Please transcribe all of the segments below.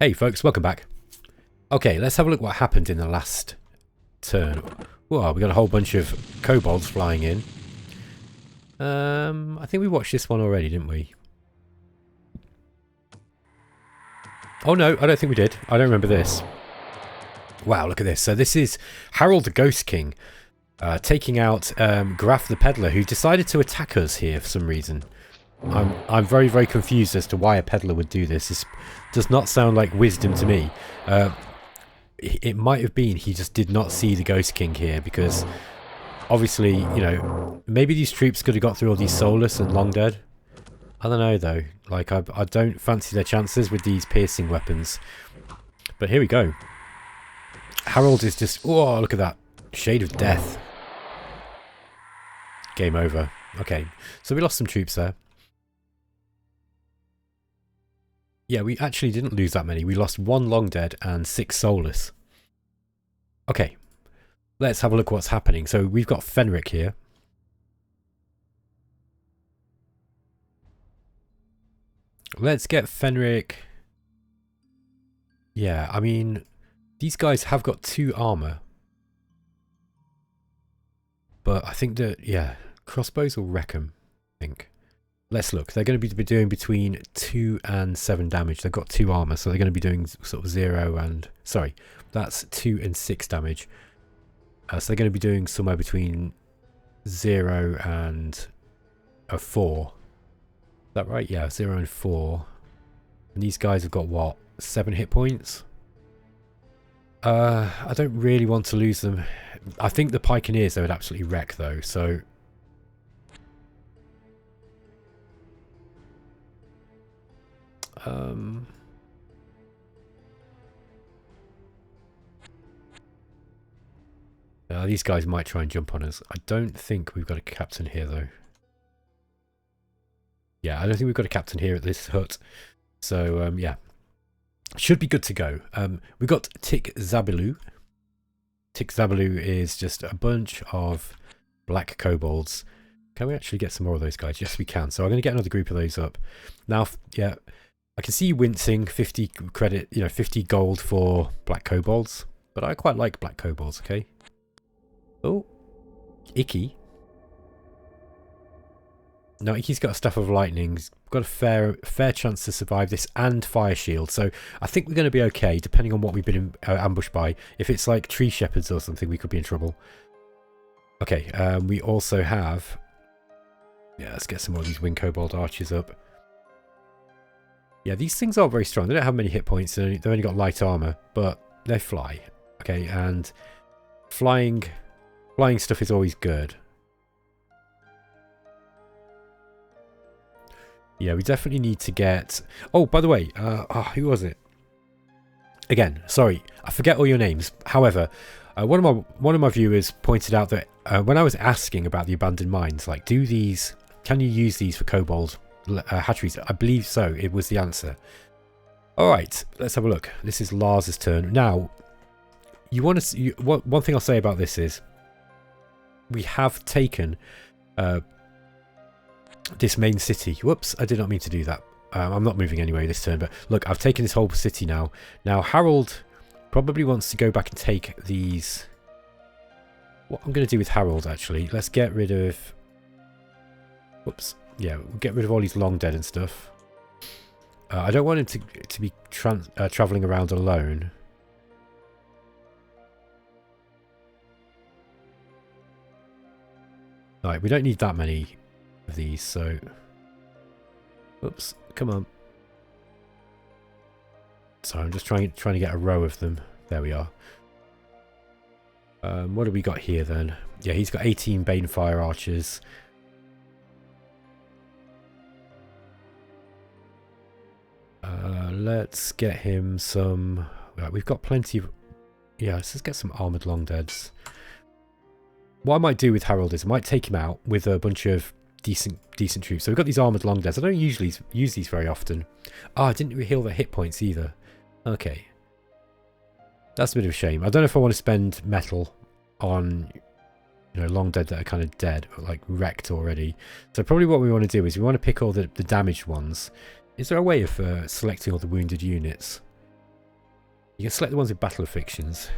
Hey folks, welcome back. Okay, let's have a look what happened in the last turn. Whoa, we got a whole bunch of kobolds flying in. I think we watched this one already, didn't we? Oh no, I don't think we did. I don't remember this. Wow, look at this. So this is Harold the Ghost King taking out Graf the Peddler, who decided to attack us here for some reason. I'm very, very confused as to why a peddler would do this. This does not sound like wisdom to me. It might have been he just did not see the Ghost King here, because obviously, you know, maybe these troops could have got through all these soulless and long dead. I don't know though. Like, I don't fancy their chances with these piercing weapons. But here we go. Harold is just... Oh, look at that. Shade of death. Game over. Okay, so we lost some troops there. Yeah, we actually didn't lose that many. We lost 1 long dead and 6 soulless. Okay, let's have a look what's happening. So we've got Fenric here. Let's get Fenric. Yeah, I mean, these guys have got 2 armor. But I think that, yeah, crossbows will wreck them, I think. Let's look. They're going to be doing between 2 and 7 damage. They've got 2 armor, so they're going to be doing sort of 0 and... Sorry, that's 2 and 6 damage. So they're going to be doing somewhere between 0 and a 4. Is that right? Yeah, 0 and 4. And these guys have got, what, 7 hit points? I don't really want to lose them. I think the Pikeneers they would absolutely wreck, though, so... these guys might try and jump on us. I don't think we've got a captain here, though. Yeah, I don't think we've got a captain here at this hut. So, yeah. Should be good to go. We've got Tik Zabilu. Tik Zabilu is just a bunch of black kobolds. Can we actually get some more of those guys? Yes, we can. So I'm going to get another group of those up. Now, yeah, I can see you wincing. 50 credit, you know, 50 gold for black kobolds. But I quite like black kobolds, okay? Oh, Icky. No, Icky's got a Staff of Lightning. He's got a fair chance to survive this and Fire Shield. So I think we're going to be okay, depending on what we've been ambushed by. If it's like Tree Shepherds or something, we could be in trouble. Okay, we also have... Yeah, let's get some more of these Wing Kobold Archers up. Yeah, these things aren't very strong. They don't have many hit points. They've only got light armor, but they fly. Okay, and flying stuff is always good. Yeah, we definitely need to get... Oh, by the way, who was it? Again, sorry, I forget all your names. However, one of my viewers pointed out that when I was asking about the abandoned mines, like, can you use these for kobold hatcheries? I believe so. It was the answer. All right, let's have a look. This is Lars's turn now. You want to? One thing I'll say about this is, we have taken this main city. Whoops, I did not mean to do that. I'm not moving anyway this turn, but look, I've taken this whole city now. Now, Harold probably wants to go back and take these... What I'm going to do with Harold, actually, let's get rid of... Whoops. Yeah, we'll get rid of all these long dead and stuff. I don't want him to be travelling around alone. Alright, we don't need that many of these, so... Oops, come on. So I'm just trying to get a row of them. There we are. What do we got here then? Yeah, he's got 18 Banefire Archers. Let's get him some... we've got plenty of... Yeah, let's just get some Armoured Long Deads. What I might do with Harold is I might take him out with a bunch of decent troops. So we've got these Armoured Long Deads. I don't usually use these very often. Oh, I didn't heal their hit points either. Okay. That's a bit of a shame. I don't know if I want to spend metal on, you know, long dead that are kind of dead or like wrecked already. So probably what we want to do is we want to pick all the damaged ones. Is there a way of selecting all the wounded units? You can select the ones with Battle Afflictions.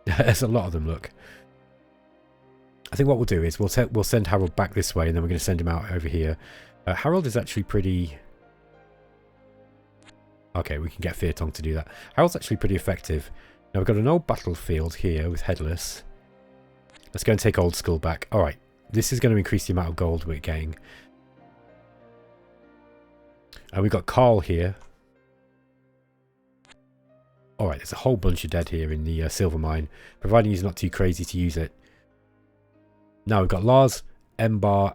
There's a lot of them, look. I think what we'll do is we'll send Harold back this way, and then we're going to send him out over here. Harold is actually pretty... Okay, we can get Feartong to do that. Harold's actually pretty effective. Now we've got an old battlefield here with Headless. Let's go and take Old Skull back. Alright, this is going to increase the amount of gold we're getting. And we've got Carl here. Alright, there's a whole bunch of dead here in the silver mine, providing he's not too crazy to use it. Now we've got Lars, Embar,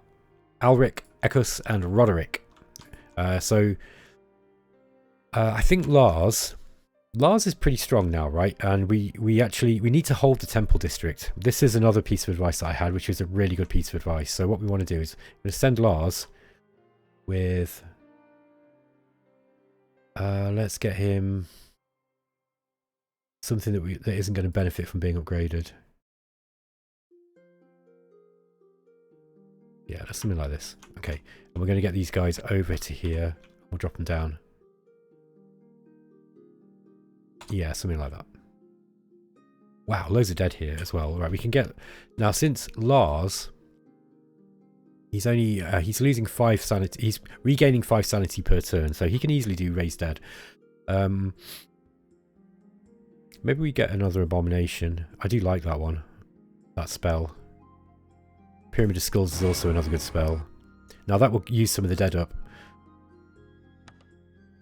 Alric, Ekus, and Roderick. I think Lars is pretty strong now, right? And we need to hold the temple district. This is another piece of advice that I had, which is a really good piece of advice. So what we want to do is we're going to send Lars with... let's get him something that isn't going to benefit from being upgraded. Yeah, something like this. Okay, and we're going to get these guys over to here. We'll drop them down. Yeah, something like that. Wow, loads of dead here as well. Right, we can get... Now, since Lars... He's only... he's losing 5 sanity... He's regaining 5 sanity per turn, so he can easily do Raise Dead. Maybe we get another Abomination. I do like that one. That spell. Pyramid of Skulls is also another good spell. Now, that will use some of the dead up.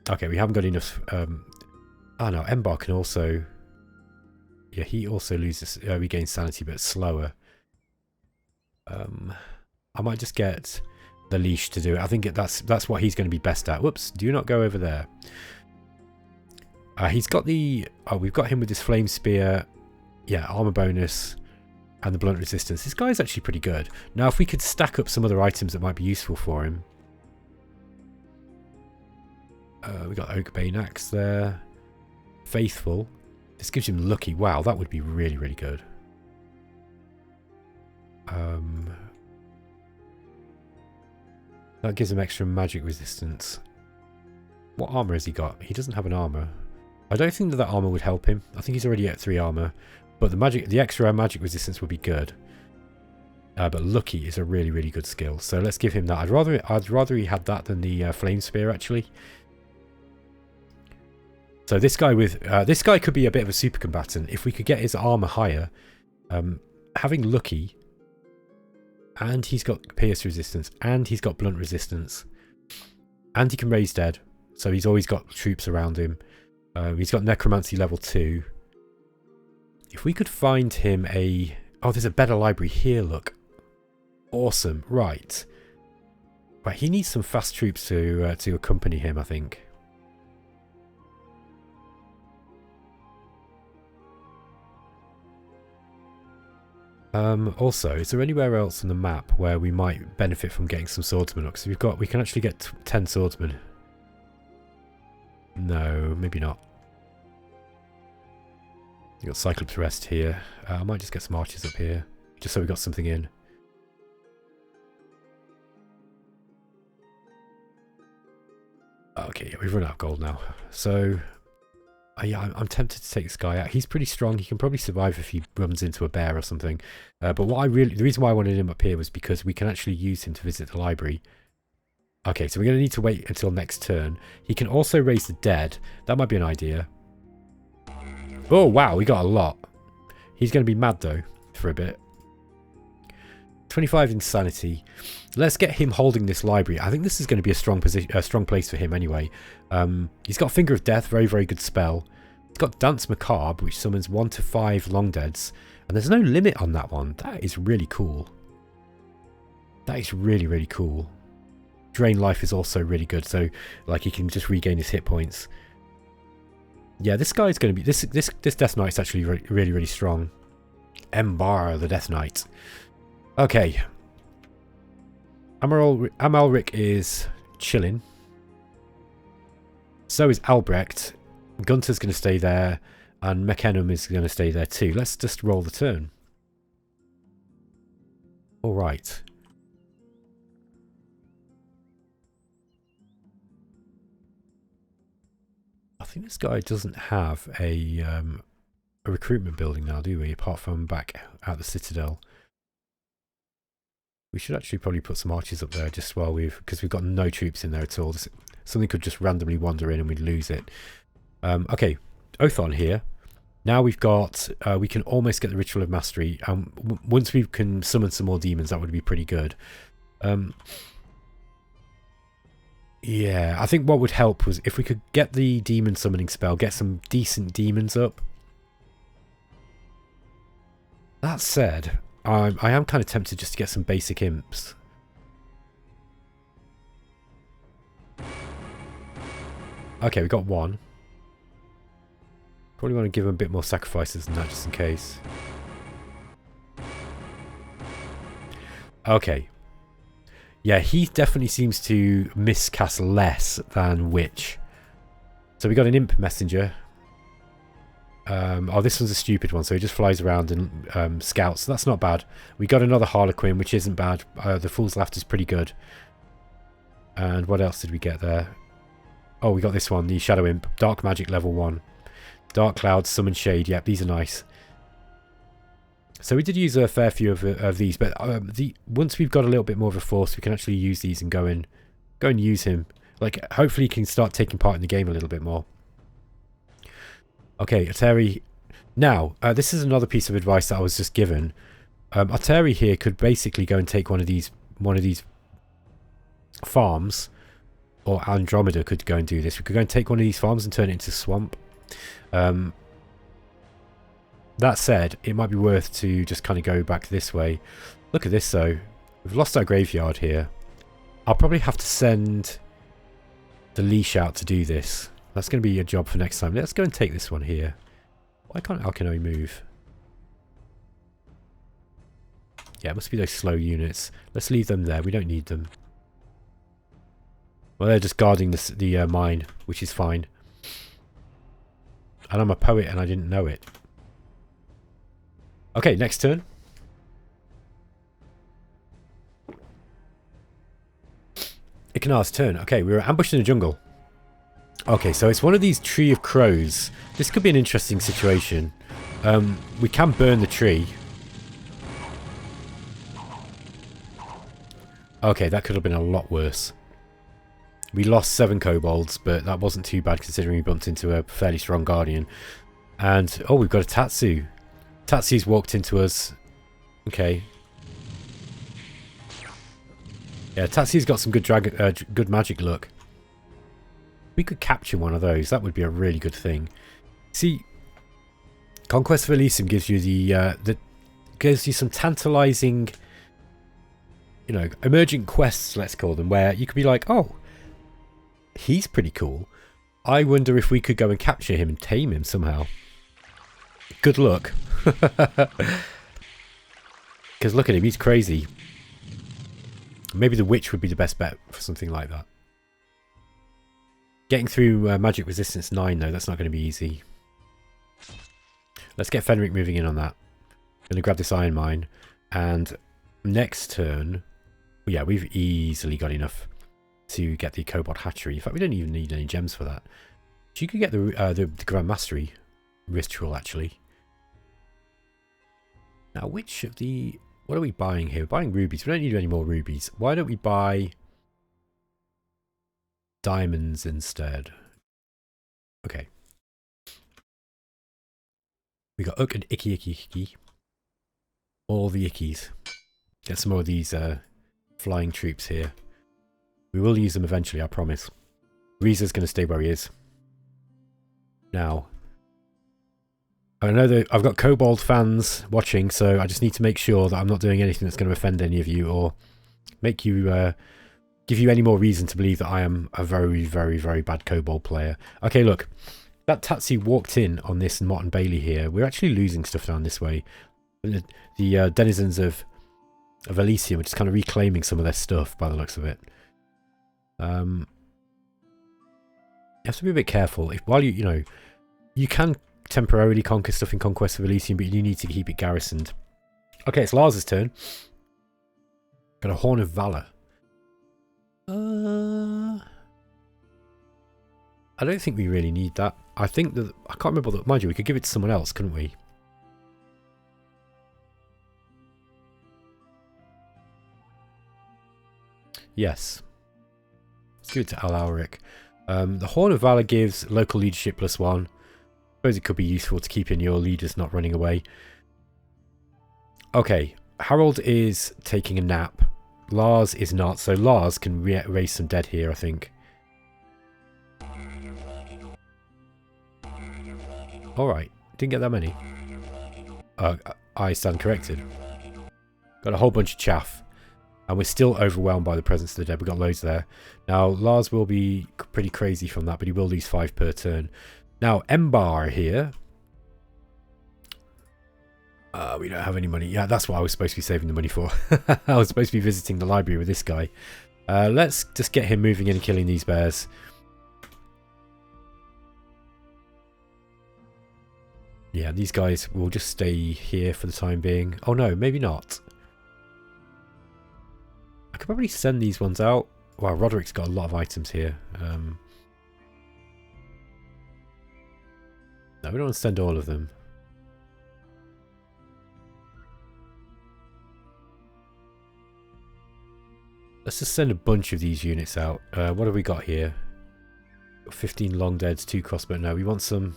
Okay, we haven't got enough... Oh no, Embar can also... Yeah, he also loses, regains sanity, but slower. I might just get the leash to do it. I think that's what he's going to be best at. Whoops, do not go over there. He's got the... Oh, we've got him with his flame spear. Yeah, armor bonus and the blunt resistance. This guy's actually pretty good. Now, if we could stack up some other items that might be useful for him. We got Oak Bane Axe there. Faithful. This gives him lucky. Wow, that would be really, really good. That gives him extra magic resistance. What armor has he got? He doesn't have an armor. I don't think that armor would help him. I think he's already at 3 armor. But the extra magic resistance would be good. But lucky is a really, really good skill. So let's give him that. I'd rather he had that than the flame spear, actually. So this guy could be a bit of a super combatant if we could get his armor higher. Having lucky, and he's got pierce resistance, and he's got blunt resistance, and he can raise dead. So he's always got troops around him. He's got necromancy level 2. If we could find him a... Oh, there's a better library here, look. Awesome. Right. Right, he needs some fast troops to accompany him, I think. Also, is there anywhere else on the map where we might benefit from getting some swordsmen up? Because we can actually get 10 swordsmen. No, maybe not. You got Cyclops Rest here. I might just get some archers up here, just so we got something in. Okay, yeah, we've run out of gold now. So, yeah, I'm tempted to take this guy out. He's pretty strong. He can probably survive if he runs into a bear or something. But the reason why I wanted him up here was because we can actually use him to visit the library. Okay, so we're going to need to wait until next turn. He can also raise the dead. That might be an idea. Oh, wow, we got a lot. He's going to be mad, though, for a bit. 25 insanity. Let's get him holding this library. I think this is going to be a strong place for him anyway. He's got Finger of Death, very, very good spell. He's got Dance Macabre, which summons 1 to 5 long deads. And there's no limit on that one. That is really cool. That is really, really cool. Drain Life is also really good. So, like, he can just regain his hit points. Yeah, this guy's going to be... This Death Knight is actually really, really strong. Embar, the Death Knight. Okay. Amalric is chilling. So is Albrecht. Gunther's going to stay there. And McKenham is going to stay there too. Let's just roll the turn. Alright. I think this guy doesn't have a recruitment building now, do we? Apart from back at the Citadel. We should actually probably put some archers up there just while because we've got no troops in there at all. Something could just randomly wander in and we'd lose it. Okay, Othon here. Now we've got, we can almost get the Ritual of Mastery. Once we can summon some more demons, that would be pretty good. Yeah, I think what would help was if we could get the demon summoning spell, get some decent demons up. That said, I am kind of tempted just to get some basic imps. Okay, we got one. Probably want to give him a bit more sacrifices than that just in case. Okay. Yeah, he definitely seems to miscast less than Witch. So we got an imp messenger. Oh, this one's a stupid one, so he just flies around and scouts. That's not bad. We got another Harlequin, which isn't bad. The Fool's Laughter's pretty good. And what else did we get there? Oh, we got this one, the Shadow Imp. Dark Magic level 1. Dark Cloud, Summon Shade. Yep, these are nice. So we did use a fair few of these, but once we've got a little bit more of a force, we can actually use these and go and use him. Like, hopefully he can start taking part in the game a little bit more. Okay, Ateri. Now, this is another piece of advice that I was just given. Ateri here could basically go and take one of these farms, or Andromeda could go and do this. We could go and take one of these farms and turn it into swamp. That said, it might be worth to just kind of go back this way. Look at this though. We've lost our graveyard here. I'll probably have to send the leash out to do this. That's going to be a job for next time. Let's go and take this one here. Why can't Alkanoe move? Yeah, it must be those slow units. Let's leave them there. We don't need them. Well, they're just guarding the mine, which is fine. And I'm a poet and I didn't know it. Okay, next turn. Ikanar's turn. Okay, we were ambushed in the jungle. Okay, so it's one of these Tree of Crows. This could be an interesting situation. We can burn the tree. Okay, that could have been a lot worse. We lost 7 kobolds, but that wasn't too bad considering we bumped into a fairly strong guardian. And, oh, we've got a Tatsu. Tatsu's walked into us. Okay. Yeah, Tatsu's got some good good magic luck. We could capture one of those. That would be a really good thing. See, Conquest of Elysium gives you gives you some tantalizing, you know, emergent quests, let's call them, where you could be like, oh, he's pretty cool. I wonder if we could go and capture him and tame him somehow. Good luck. Because look at him, he's crazy. Maybe the witch would be the best bet for something like that. Getting through magic resistance 9 though, that's not going to be easy. Let's get Fenric moving in on that. Going to grab this iron mine. And next turn, well, yeah, we've easily got enough to get the Cobalt Hatchery. In fact, we don't even need any gems for that. So you could get the Grand Mastery ritual actually. Now, which of the... What are we buying here? We're buying rubies. We don't need any more rubies. Why don't we buy diamonds instead? Okay. We got Ook and Icky Icky Icky. All the Ickies. Get some more of these flying troops here. We will use them eventually, I promise. Reza's going to stay where he is. Now, I know that I've got Kobold fans watching, so I just need to make sure that I'm not doing anything that's going to offend any of you or make you give you any more reason to believe that I am a very, very, very bad Kobold player. Okay, look. That Tatsu walked in on this Mott and Bailey here. We're actually losing stuff down this way. The denizens of Elysium are just kind of reclaiming some of their stuff by the looks of it. You have to be a bit careful. While you know, you can temporarily conquer stuff in Conquest of Elysium, but you need to keep it garrisoned. Okay, it's Lars's turn. Got a Horn of Valor. I don't think we really need that. I think that... I can't remember... Mind you, we could give it to someone else, couldn't we? Yes. Let's give it to Alaric. The Horn of Valor gives local leadership +1. I suppose it could be useful to keep in your leaders not running away. Okay. Harold is taking a nap. Lars is not. So Lars can raise some dead here, I think. Alright. Didn't get that many. I stand corrected. Got a whole bunch of chaff. And we're still overwhelmed by the presence of the dead. We've got loads there. Now, Lars will be pretty crazy from that, but he will lose 5 per turn. Now, Embar here. We don't have any money. Yeah, that's what I was supposed to be saving the money for. I was supposed to be visiting the library with this guy. Let's just get him moving in and killing these bears. Yeah, these guys will just stay here for the time being. Oh no, maybe not. I could probably send these ones out. Wow, Roderick's got a lot of items here. No, we don't want to send all of them. Let's just send a bunch of these units out. What have we got here? 15 long deads, 2 crossbow. No, we want some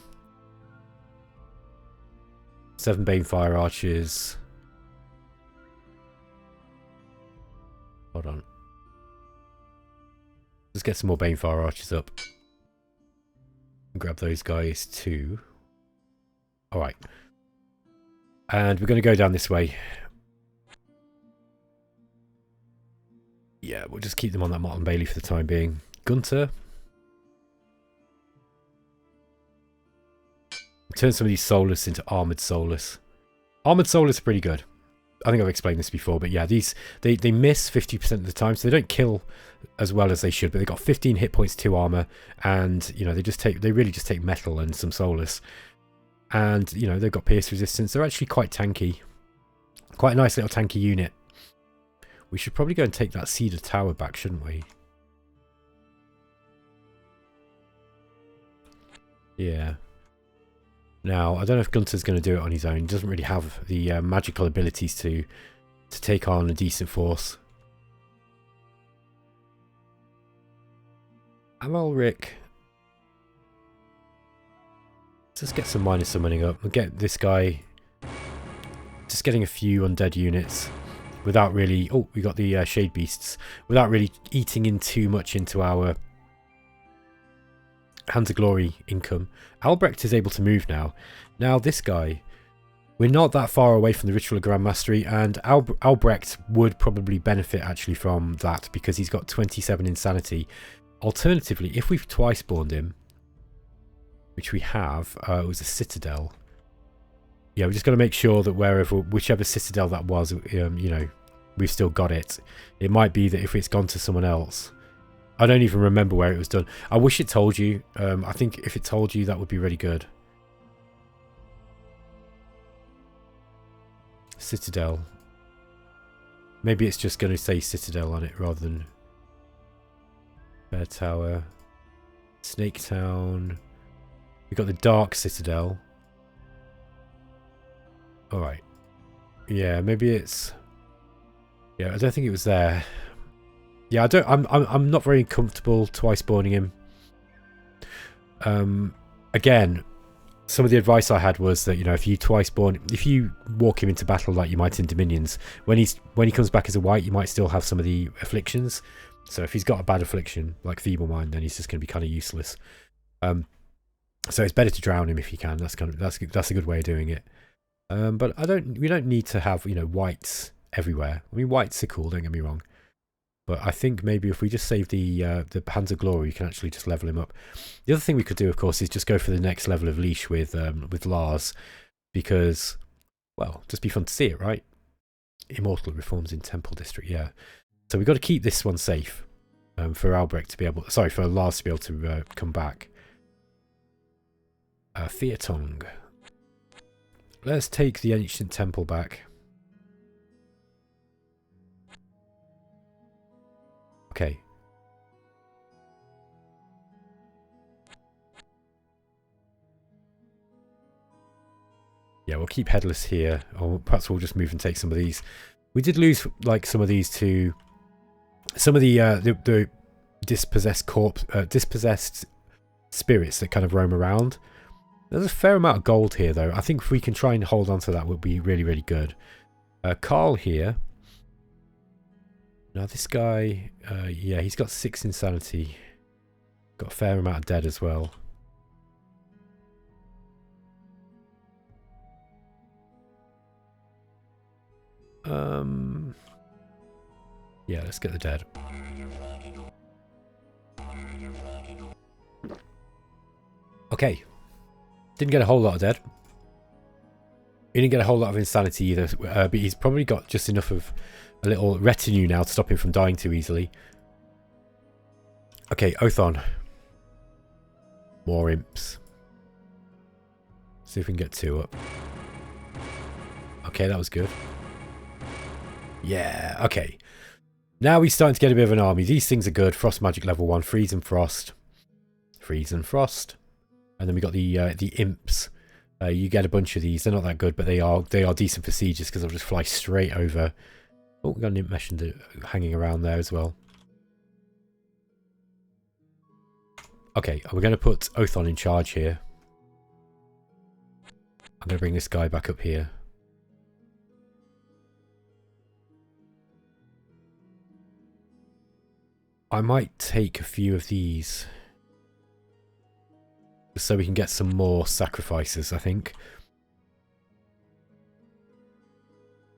7 Bane Fire Archers. Hold on. Let's get some more Bane Fire Archers up. Grab those guys too. Alright. And we're going to go down this way. Yeah, we'll just keep them on that Motte and Bailey for the time being. Gunter. Turn some of these Solus into Armoured Solus. Armoured Solus are pretty good. I think I've explained this before, but yeah, these they miss 50% of the time, so they don't kill as well as they should, but they've got 15 hit points, 2 armor, and you know, they really just take metal and some Solus. And you know, they've got pierce resistance. They're actually quite tanky. Quite a nice little tanky unit. We should probably go and take that Cedar Tower back, shouldn't we? Yeah. Now, I don't know if Gunter's going to do it on his own. He doesn't really have the magical abilities to take on a decent force. Amalric. Let's just get some minor summoning up. We'll get this guy just getting a few undead units without really... Oh, we got the Shade Beasts. Without really eating in too much into our Hands of Glory income. Albrecht is able to move now. Now this guy, we're not that far away from the Ritual of Grand Mastery, and Albrecht would probably benefit actually from that because he's got 27 insanity. Alternatively, if we've twice spawned him, which we have, it was a Citadel. Yeah, we just got to make sure that whichever Citadel that was, you know, we've still got it. It might be that if it's gone to someone else. I don't even remember where it was done. I wish it told you. I think if it told you, that would be really good. Citadel. Maybe it's just going to say Citadel on it rather than Bear Tower. Snake Town. We've got the Dark Citadel. Alright. Yeah, maybe it's... Yeah, I don't think it was there. Yeah, I'm not very comfortable twice spawning him. Again, some of the advice I had was that, you know, if you walk him into battle like you might in Dominions, when he comes back as a white, you might still have some of the afflictions. So if he's got a bad affliction like Feeble Mind, then he's just going to be kind of useless. So it's better to drown him if you can. That's a good way of doing it. But we don't need to have, you know, whites everywhere. I mean, whites are cool, don't get me wrong. But I think maybe if we just save the Hands of Glory, you can actually just level him up. The other thing we could do, of course, is just go for the next level of leash with Lars, because, well, just be fun to see it, right? Immortal reforms in Temple District, yeah. So we've got to keep this one safe for Albrecht to be able, sorry, for Lars to be able to come back. Fiatong. Let's take the ancient temple back. Okay. Yeah, we'll keep headless here. Or perhaps we'll just move and take some of these. We did lose like some of these to some of the dispossessed dispossessed spirits that kind of roam around. There's a fair amount of gold here, though. I think if we can try and hold on to that, would be really, really good. Carl here. Now this guy, yeah, he's got 6 insanity. Got a fair amount of dead as well. Yeah, let's get the dead. Okay. Didn't get a whole lot of dead. He didn't get a whole lot of insanity either, but he's probably got just enough of a little retinue now to stop him from dying too easily. Okay, Othon. More imps. See if we can get 2 up. Okay, that was good. Yeah, okay. Now we're starting to get a bit of an army. These things are good. Frost magic level 1. Freeze and frost. Freeze and frost. And then we got the imps. You get a bunch of these. They're not that good, but they are decent for sieges because they'll just fly straight over. Oh, we got an imp mesh hanging around there as well. Okay, we're going to put Othon in charge here. I'm going to bring this guy back up here. I might take a few of these so we can get some more sacrifices, I think.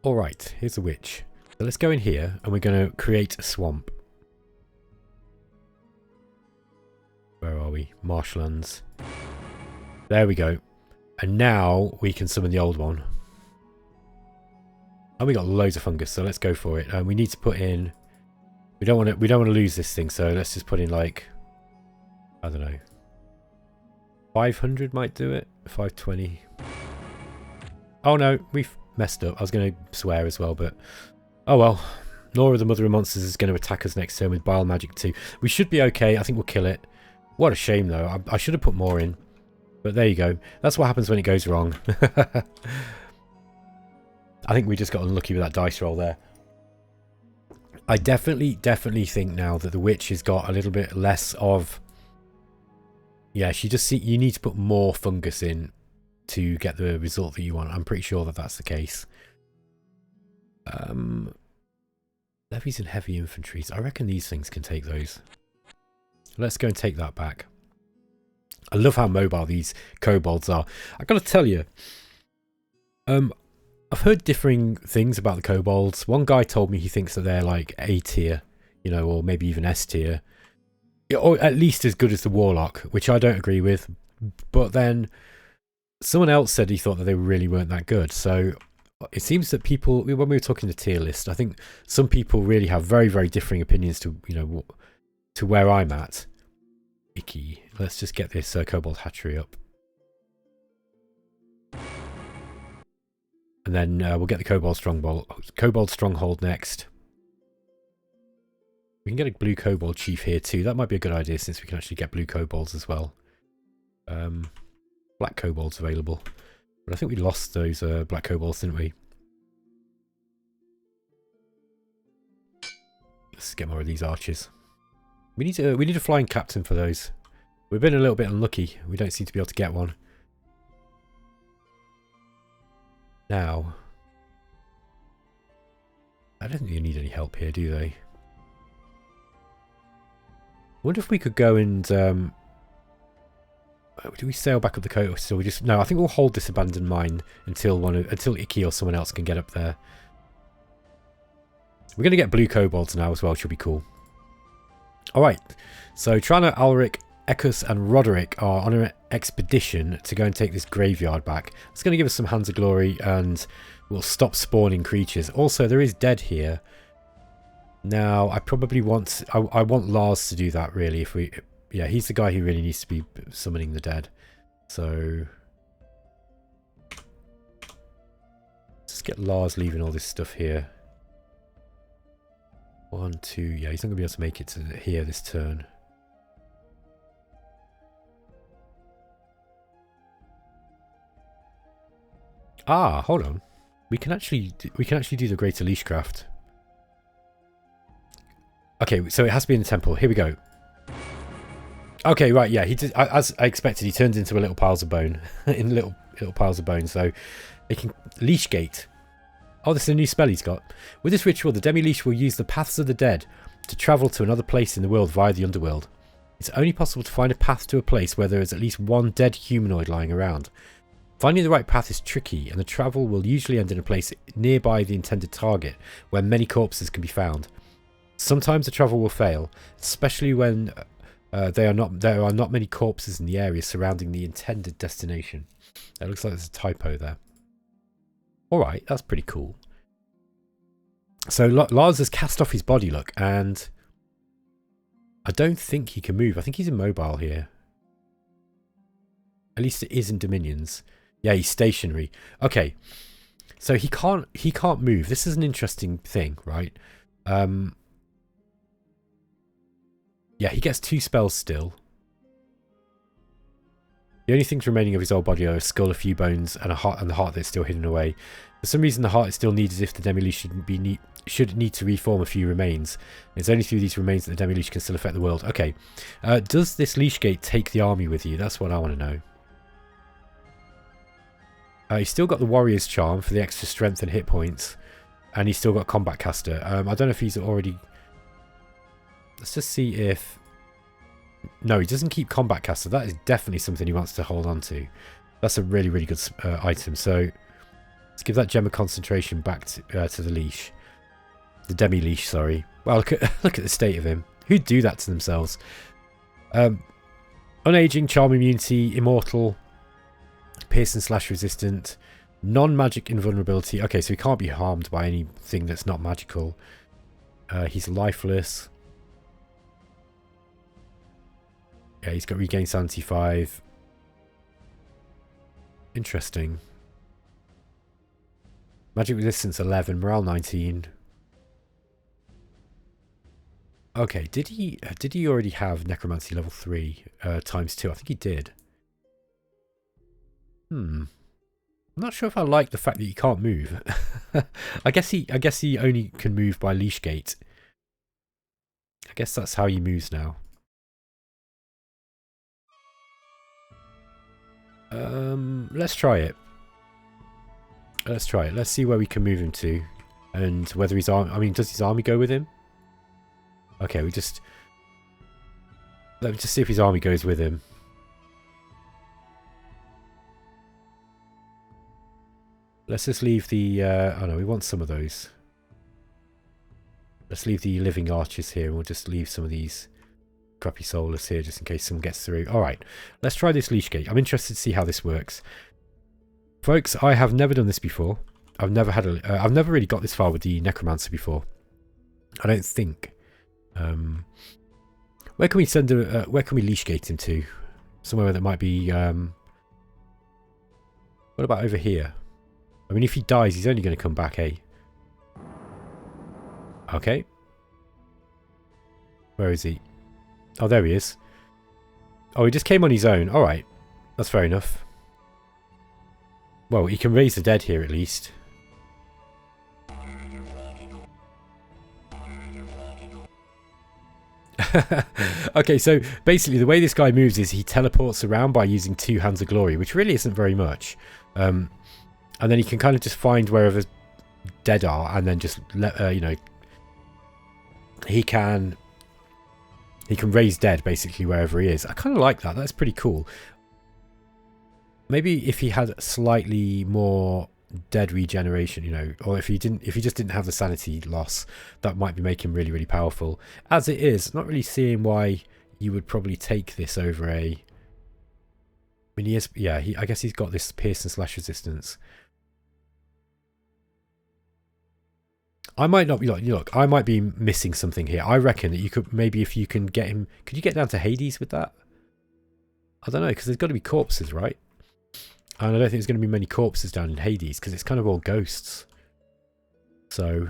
Alright, here's the witch. So let's go in here and we're going to create a swamp. Where are we? Marshlands. There we go. And now we can summon the old one. And we got loads of fungus, so let's go for it. And we need to put in... We don't want to lose this thing, so let's just put in like... I don't know. 500 might do it. 520. Oh no, we've messed up. I was going to swear as well, but... Oh well. Nora the Mother of Monsters is going to attack us next turn with Bile Magic too. We should be okay. I think we'll kill it. What a shame though. I should have put more in. But there you go. That's what happens when it goes wrong. I think we just got unlucky with that dice roll there. I definitely think now that the witch has got a little bit less of... Yeah, you need to put more fungus in to get the result that you want. I'm pretty sure that that's the case. Levies and heavy infantries. I reckon these things can take those. Let's go and take that back. I love how mobile these kobolds are. I gotta tell you, I've heard differing things about the kobolds. One guy told me he thinks that they're like A tier, you know, or maybe even S tier. Or at least as good as the warlock, which I don't agree with. But then someone else said he thought that they really weren't that good. So it seems that people, when we were talking the tier list, I think some people really have very, very differing opinions to, you know, to where I'm at. Icky. Let's just get this kobold hatchery up. And then we'll get the kobold stronghold next. We can get a blue kobold chief here too. That might be a good idea since we can actually get blue kobolds as well. Black kobolds available. But I think we lost those black kobolds, didn't we? Let's get more of these archers. We need a flying captain for those. We've been a little bit unlucky. We don't seem to be able to get one. Now, I don't think you need any help here, do they? I wonder if we could go and do we sail back up the coast? Or we just no? I think we'll hold this abandoned mine until Icky or someone else can get up there. We're going to get blue kobolds now as well, which will be cool. Alright, so Trana, Alric, Ekus and Roderick are on an expedition to go and take this graveyard back. It's going to give us some Hands of Glory and we'll stop spawning creatures. Also, there is dead here. Now, I probably want... I want Lars to do that, really. If we, yeah, he's the guy who really needs to be summoning the dead. So... let's get Lars leaving all this stuff here. 1, 2... yeah, he's not going to be able to make it to here this turn. Ah, hold on. We can actually do the greater leash craft. Okay, so it has to be in the temple. Here we go. Okay, right, yeah, he did, as I expected, he turned into a little piles of bone. In little piles of bone, so they can leash gate. Oh, this is a new spell he's got. With this ritual, the demi-leash will use the paths of the dead to travel to another place in the world via the underworld. It's only possible to find a path to a place where there is at least one dead humanoid lying around. Finding the right path is tricky, and the travel will usually end in a place nearby the intended target, where many corpses can be found. Sometimes the travel will fail, especially when there are not many corpses in the area surrounding the intended destination. That looks like there's a typo there. Alright, that's pretty cool. So Lars has cast off his body, look, and I don't think he can move. I think he's immobile here. At least it is in Dominions. Yeah, he's stationary. Okay, so he can't move. This is an interesting thing, right? Yeah, he gets 2 spells still. The only things remaining of his old body are a skull, a few bones, and a heart, and the heart that's still hidden away. For some reason, the heart is still needed if the demi-leash should need to reform a few remains. It's only through these remains that the demi-leash can still affect the world. Okay, does this leash gate take the army with you? That's what I want to know. He's still got the warrior's charm for the extra strength and hit points, and he's still got combat caster. I don't know if he's already. Let's just see if. No, he doesn't keep combat caster. That is definitely something he wants to hold on to. That's a really, really good item. So let's give that gem of concentration back to the leash. The demi-leash, sorry. Well, look at the state of him. Who'd do that to themselves? Unaging, charm immunity, immortal, pierce and slash resistant, non-magic invulnerability. Okay, so he can't be harmed by anything that's not magical. He's lifeless. Yeah, he's got regain sanity 5. Interesting. Magic resistance 11, morale 19. Okay, did he already have necromancy level 3 times 2? I think he did. I'm not sure if I like the fact that he can't move. I guess he only can move by leash gate. I guess that's how he moves now. Let's try it. Let's try it. Let's see where we can move him to, and whether his arm. I mean, does his army go with him? Okay, let me just see if his army goes with him. Let's just leave the. Oh no, we want some of those. Let's leave the living archers here, and we'll just leave some of these crappy soulless here, just in case someone gets through. All right, let's try this leash gate. I'm interested to see how this works, folks. I have never done this before. I've never had a. I've never really got this far with the necromancer before. I don't think. Where can we send a? Where can we leash gate him to? Somewhere that might be. What about over here? I mean, if he dies, he's only going to come back, eh? Okay. Where is he? Oh, there he is. Oh, he just came on his own. Alright. That's fair enough. Well, he can raise the dead here at least. Okay, so basically the way this guy moves is he teleports around by using 2 hands of glory, which really isn't very much. And then he can kind of just find wherever dead are, and then just let you know, he can raise dead basically wherever he is. I kind of like that. That's pretty cool. Maybe if he had slightly more dead regeneration, you know, or if he just didn't have the sanity loss, that might be making him really, really powerful. As it is, not really seeing why you would probably take this over a. I mean, he is. Yeah, I guess he's got this pierce and slash resistance. I might not be look. I might be missing something here. I reckon that you could maybe, if you can get him. Could you get down to Hades with that? I don't know, because there's got to be corpses, right? And I don't think there's going to be many corpses down in Hades because it's kind of all ghosts. So,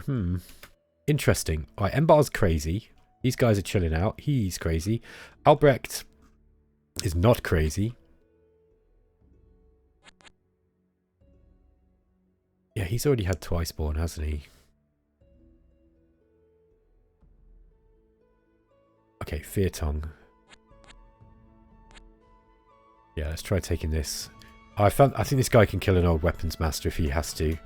interesting. All right, Embar's crazy. These guys are chilling out. He's crazy. Albrecht is not crazy. Yeah, he's already had twice born, hasn't he? Okay, Fear Tongue. Yeah, let's try taking this. I think this guy can kill an old weapons master if he has to.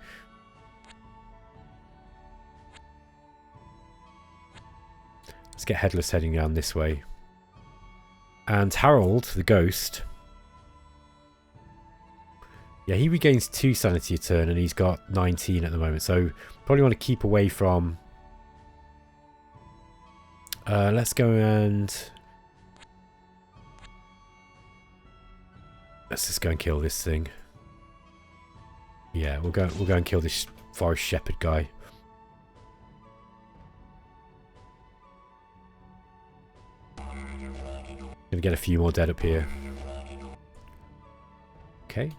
Let's get Headless heading down this way. And Harold, the ghost. Yeah, he regains 2 sanity a turn and he's got 19 at the moment. So probably want to keep away from... let's go and... Let's just go and kill this thing. Yeah, we'll go and kill this forest shepherd guy. Gonna get a few more dead up here. Okay.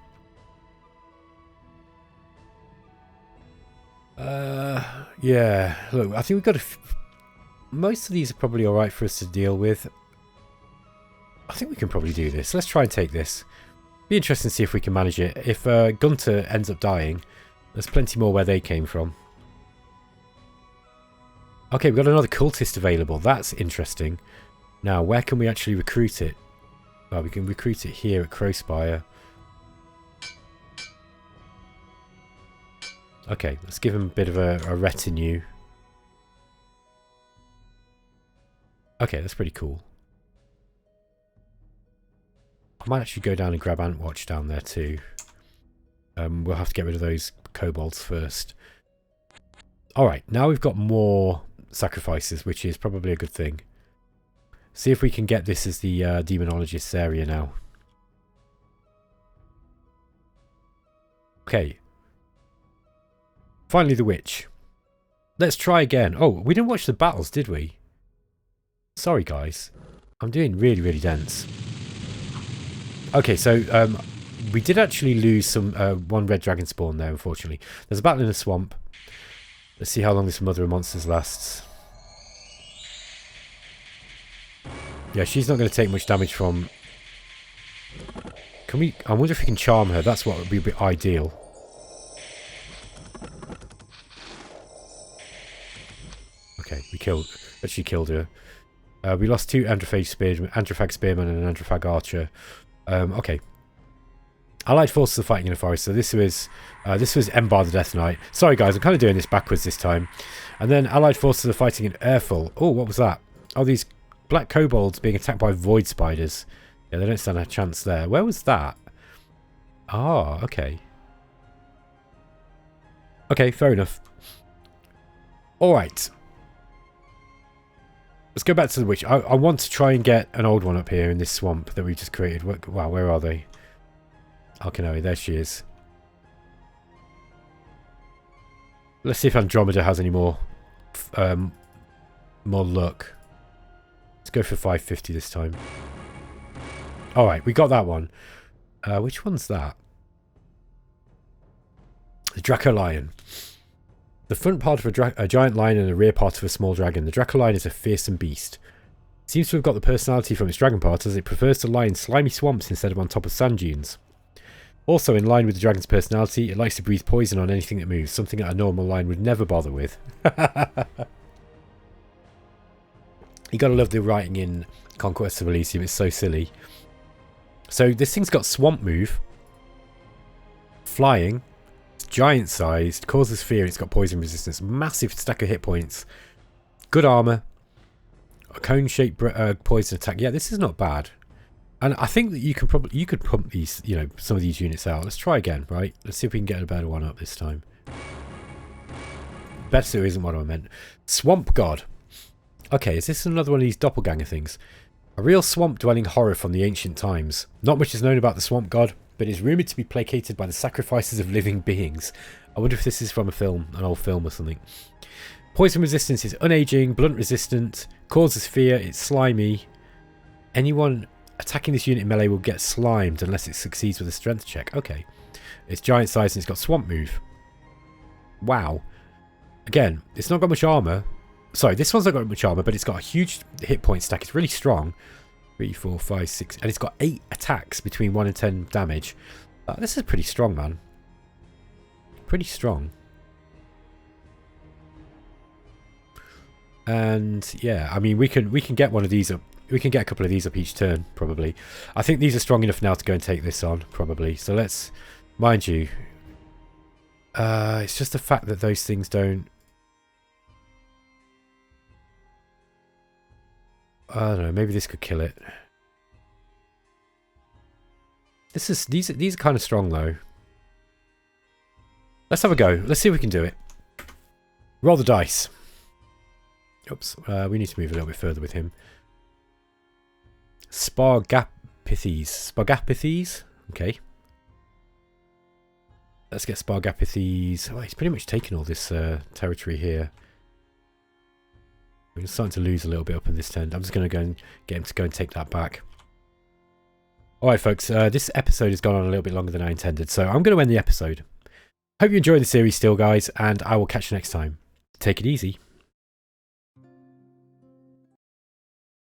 Yeah. Look, I think we've got most of these are probably alright for us to deal with. I think we can probably do this. Let's try and take this. Be interesting to see if we can manage it. If Gunter ends up dying, there's plenty more where they came from. Okay, we've got another cultist available. That's interesting. Now, where can we actually recruit it? Well, we can recruit it here at Crowspire. Okay, let's give him a bit of a retinue. Okay, that's pretty cool. I might actually go down and grab Antwatch down there too. We'll have to get rid of those kobolds first. Alright, now we've got more sacrifices, which is probably a good thing. See if we can get this as the demonologist's area now. Okay. Finally the witch. Let's try again. Oh, we didn't watch the battles, did we? Sorry guys. I'm doing really, really dense. Okay, so we did actually lose some one red dragon spawn there, unfortunately. There's a battle in the swamp. Let's see how long this mother of monsters lasts. Yeah, she's not going to take much damage from... Can we... I wonder if we can charm her. That's what would be a bit ideal. Okay, we actually killed her. We lost 2 Anthrophage Spearmen and an Anthrophag Archer. Okay. Allied forces are fighting in a forest, so this was Embar the Death Knight. Sorry guys, I'm kind of doing this backwards this time. And then Allied forces are fighting in Airful. Oh, what was that? Oh, these black kobolds being attacked by void spiders. Yeah, they don't stand a chance there. Where was that? Ah, okay. Okay, fair enough. Alright. Let's go back to the witch. I want to try and get an old one up here in this swamp that we just created. Wow, where are they? Alkanoe, there she is. Let's see if Andromeda has any more luck. Let's go for 550 this time. Alright, we got that one. Which one's that? The Draco Lion. The front part of a giant lion and the rear part of a small dragon. The Draco Lion is a fearsome beast. It seems to have got the personality from its dragon part, as it prefers to lie in slimy swamps instead of on top of sand dunes. Also, in line with the dragon's personality, it likes to breathe poison on anything that moves, something that a normal lion would never bother with. You gotta love the writing in Conquest of Elysium, it's so silly. So this thing's got swamp move, flying, it's giant sized, causes fear, it's got poison resistance, massive stack of hit points, good armor, a cone shaped poison attack. Yeah, this is not bad. And I think that you could pump these, you know, some of these units out. Let's try again, right? Let's see if we can get a better one up this time. Better isn't what I meant. Swamp God. Okay, is this another one of these doppelganger things? A real swamp-dwelling horror from the ancient times. Not much is known about the swamp god, but is rumoured to be placated by the sacrifices of living beings. I wonder if this is from a film, an old film or something. Poison resistance is unaging, blunt resistant, causes fear, it's slimy. Anyone attacking this unit in melee will get slimed unless it succeeds with a strength check. Okay. It's giant size and it's got swamp move. Wow. Again, it's not got much armour. Sorry, this one's not got much armor, but it's got a huge hit point stack. It's really strong. 3, 4, 5, 6. And it's got 8 attacks between 1 and 10 damage. This is pretty strong, man. pretty strong. And yeah, I mean, we can get one of these up. We can get a couple of these up each turn, probably. I think these are strong enough now to go and take this on, probably. So let's, mind you, it's just the fact that those things don't. I don't know. Maybe this could kill it. These are kind of strong though. Let's have a go. Let's see if we can do it. Roll the dice. Oops. We need to move a little bit further with him. Spargapithes. Okay. Let's get Spargapithes. Oh, he's pretty much taken all this territory here. We're starting to lose a little bit up in this turn. I'm just going to go and get him to go and take that back. Alright folks, this episode has gone on a little bit longer than I intended, so I'm going to end the episode. Hope you enjoy the series still, guys, and I will catch you next time. Take it easy.